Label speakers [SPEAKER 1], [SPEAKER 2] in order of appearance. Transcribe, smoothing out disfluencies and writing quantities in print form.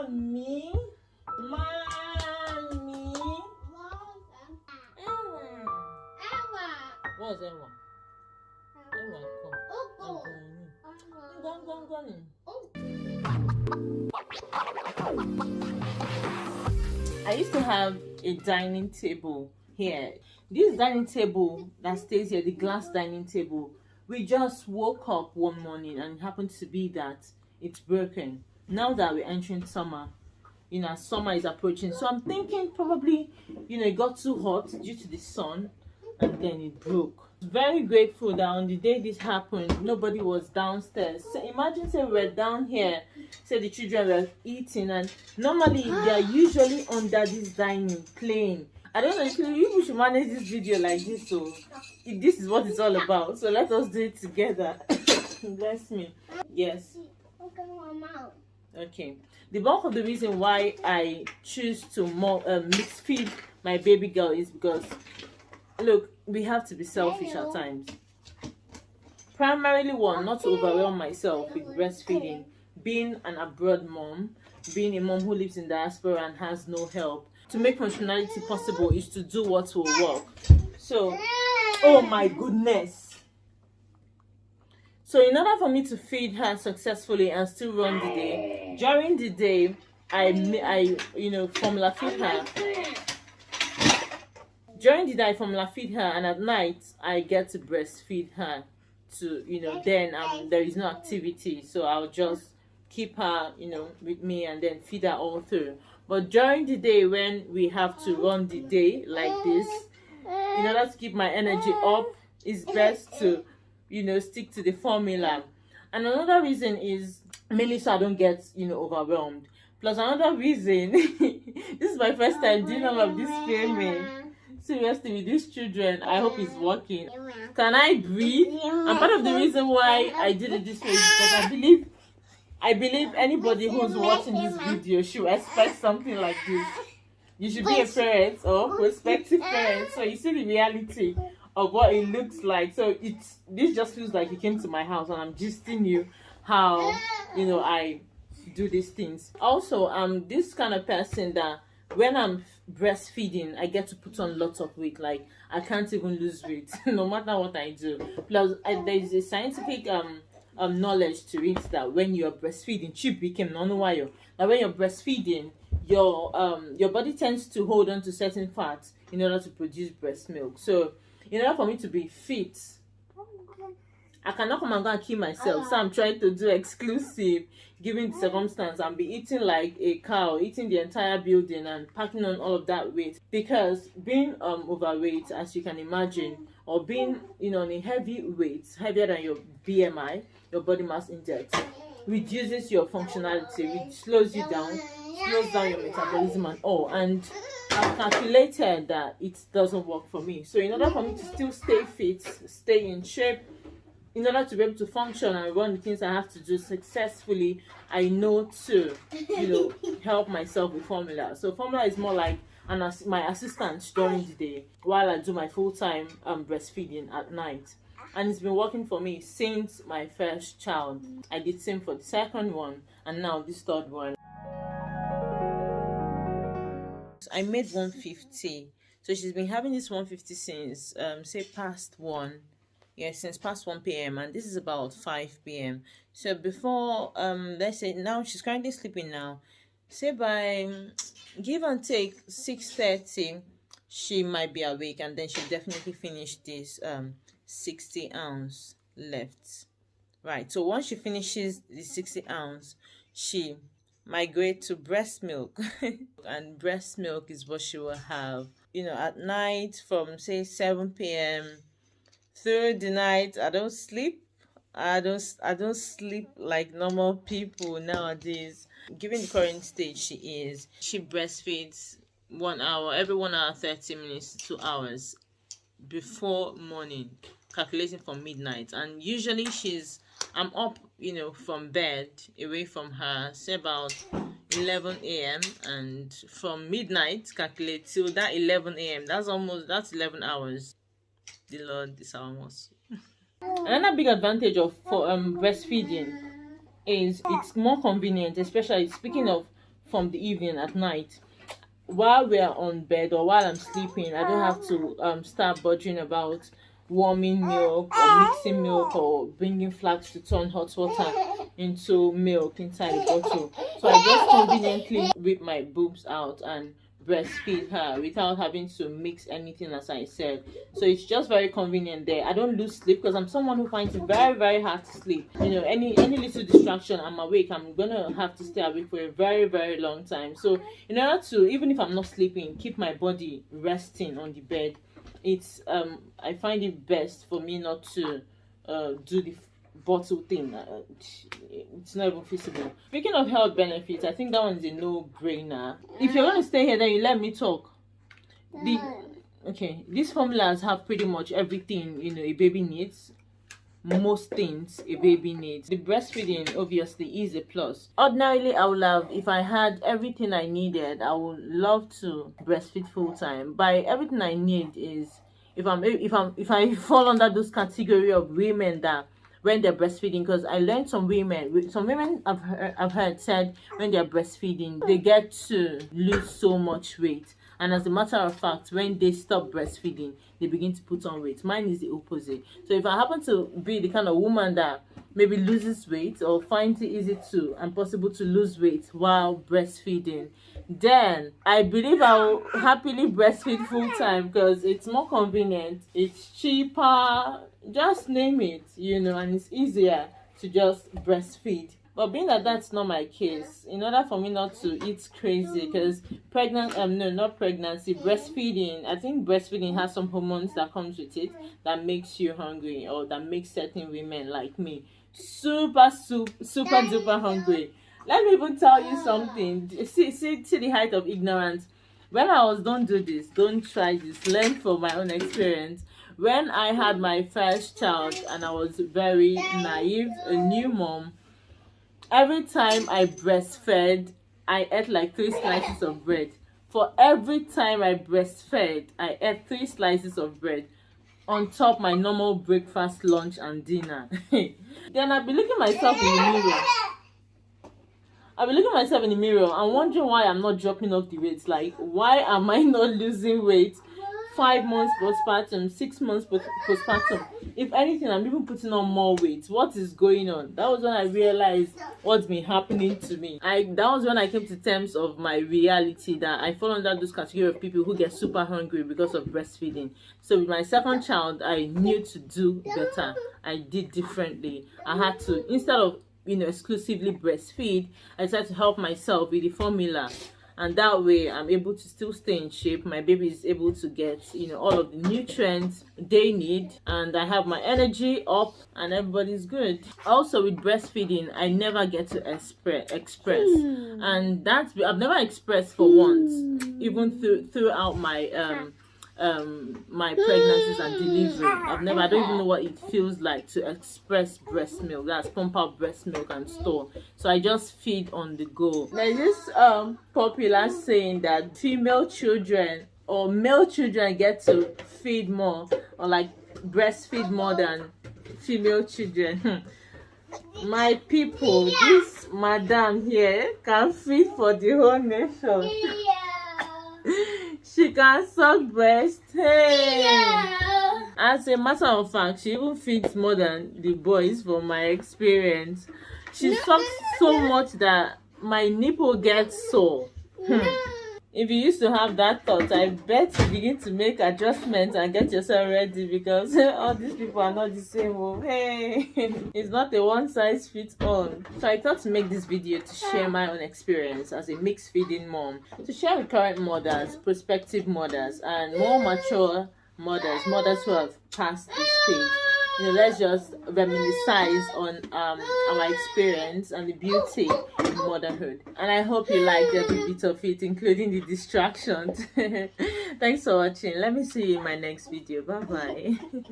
[SPEAKER 1] Mommy. Mommy. What's Ewa? Ewa, come. I used to have a dining table here. This dining table that stays here, the glass dining table, we just woke up one morning and it happened to be that it's broken. Now that we're entering summer, summer is approaching. So I'm thinking probably, it got too hot due to the sun and then it broke. Very grateful that on the day this happened, nobody was downstairs. So imagine say we were down here, say the children were eating, and normally they are usually under this dining playing. I don't know if you should manage this video like this, so this is what it's all about. So let us do it together. Bless me. Yes. Okay. The bulk of the reason why I choose to mix feed my baby girl is because, look, we have to be selfish at times. Primarily one, not to overwhelm myself with breastfeeding. Being an abroad mom, being a mom who lives in diaspora and has no help, to make functionality possible is to do what will work. So, oh my goodness. So in order for me to feed her successfully and still run the day, during the day, I formula feed her. During the day, I formula feed her, and at night, I get to breastfeed her. Then there is no activity, so I'll just keep her, with me and then feed her all through. But during the day, when we have to run the day like this, in order to keep my energy up, it's best to, stick to the formula. And another reason is mainly so I don't get, overwhelmed. Plus another reason, this is my first time doing all of this filming. Seriously, with these children, I hope it's working. Can I breathe? And part of the reason why I did it this way is because I believe anybody who's watching this video should expect something like this. You should be a parent or prospective parent, so you see the reality of what it looks like. So this just feels like you came to my house and I'm gisting you how I do these things. Also, I'm this kind of person that when I'm breastfeeding, I get to put on lots of weight. Like, I can't even lose weight no matter what I do. Plus there is a scientific knowledge to it that when you're breastfeeding, chip became non-wire. That when you're breastfeeding, your body tends to hold on to certain fats in order to produce breast milk. So in order for me to be fit, I cannot come and go and kill myself. So I'm trying to do exclusive, given the circumstance, and be eating like a cow, eating the entire building and packing on all of that weight. Because being overweight, as you can imagine, or being on a heavy weight, heavier than your BMI, your body mass index, reduces your functionality, which slows you down, slows down your metabolism and all. And I've calculated that it doesn't work for me. So in order for me to still stay fit, stay in shape, in order to be able to function and run the things I have to do successfully, I know to, help myself with formula. So formula is more like my assistant during the day while I do my full-time breastfeeding at night. And it's been working for me since my first child. I did same for the second one and now this third one. I made 150. So she's been having this 150 since past 1. Yes, since past 1 p.m. and this is about 5 p.m. So before, let's say now she's currently sleeping now. Say by give and take 6:30, she might be awake, and then she'll definitely finish this 60 ounce left. Right. So once she finishes the 60 ounce, she migrate to breast milk, and breast milk is what she will have. At night from say 7 p.m. through the night. I don't sleep. I don't sleep like normal people nowadays. Given the current stage she breastfeeds 1 hour, every 1 hour 30 minutes to 2 hours before morning, calculating from midnight. And usually I'm up, from bed away from her, say about 11 a.m. and from midnight calculate till that 11 a.m. that's 11 hours. The Lord is our most. Another big advantage of breastfeeding is it's more convenient, especially speaking of from the evening at night, while we're on bed or while I'm sleeping, I don't have to start bothering about warming milk or mixing milk or bringing flags to turn hot water into milk inside the bottle. So I just conveniently whip my boobs out and breastfeed her without having to mix anything, as I said. So it's just very convenient there. I don't lose sleep because I'm someone who finds it very, very hard to sleep. You know, any little distraction, I'm awake. I'm gonna have to stay awake for a very, very long time. So in order to, even if I'm not sleeping, keep my body resting on the bed, it's I find it best for me not to do the bottle thing. It's not even feasible. Speaking of health benefits, I think that one's a no-brainer. If you're going to stay here, then you let me talk. Okay, these formulas have pretty much everything, you know, a baby needs. Most things a baby needs. The breastfeeding obviously is a plus. Ordinarily, I would love, if I had everything I needed, I would love to breastfeed full time. By everything I need is if I fall under those category of women that when they're breastfeeding, because I learned some women I've heard said when they're breastfeeding they get to lose so much weight, and as a matter of fact when they stop breastfeeding they begin to put on weight. Mine is the opposite. So if I happen to be the kind of woman that maybe loses weight or finds it easy to and possible to lose weight while breastfeeding, then I believe I'll happily breastfeed full time because it's more convenient, it's cheaper, just name it, you know, and it's easier to just breastfeed. But being that that's not my case, in order for me not to eat crazy, because breastfeeding, I think breastfeeding has some hormones that comes with it that makes you hungry, or that makes certain women like me super duper hungry. Let me even tell you something. See the height of ignorance. When I was, don't do this, don't try this, learn from my own experience. When I had my first child and I was very naive, a new mom, every time I breastfed, I ate like 3 slices of bread. For every time I breastfed, I ate 3 slices of bread on top my normal breakfast, lunch, and dinner. Then I'd be looking myself in the mirror. And wondering why I'm not dropping off the weight. Like, why am I not losing weight? 5 months postpartum, 6 months postpartum. If anything, I'm even putting on more weight. What is going on? That was when I realized what's been happening to me. That was when I came to terms of my reality, that I fall under those category of people who get super hungry because of breastfeeding. So with my second child, I knew to do better. I did differently. I had to, instead of, you know, exclusively breastfeed, I decided to help myself with the formula. And that way I'm able to still stay in shape. My baby is able to get, you know, all of the nutrients they need, and I have my energy up and everybody's good. Also with breastfeeding, I never get to express. And that's, I've never expressed for once, even throughout my my pregnancies and delivery. I don't even know what it feels like to express breast milk. That's pump out breast milk and store. So I just feed on the go. There's this popular saying that female children or male children get to feed more, or like breastfeed more than female children. My people, this madam here can feed for the whole nation. She can suck breast. Hey. Yeah. As a matter of fact, she even feeds more than the boys from my experience. She sucks so much that my nipple gets sore. If you used to have that thought, I bet you begin to make adjustments and get yourself ready, because all these people are not the same. Oh, hey, it's not a one size fits all. So I thought to make this video to share my own experience as a mixed feeding mom, to share with current mothers, prospective mothers, and more mature mothers who have passed this stage. You know, let's just reminisce on our experience and the beauty in motherhood. And I hope you liked every bit of it, including the distractions. Thanks for watching. Let me see you in my next video. Bye bye.